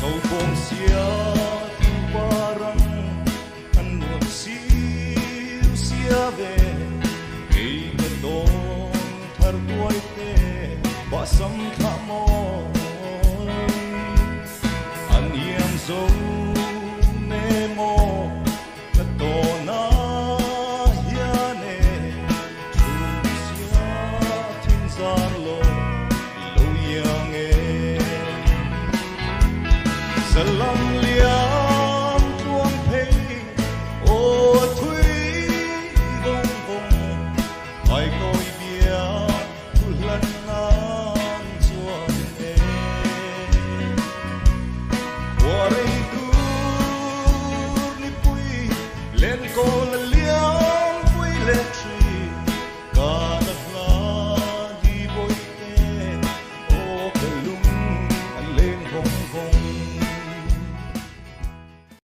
Kau bom sia tu barang anu siu sia ve ei beton thar tuai te ba sam tha mo an yam zo ne mo na to na ya ne tu sia tin zar lo lo yang e salam liam tuang pei o thui vong vong ai coi bia tu lan nan chuang e qua đây tu ni pui lên cô là liam pui lên tri cả đất la đi bôi tên o cái lung lên vong vong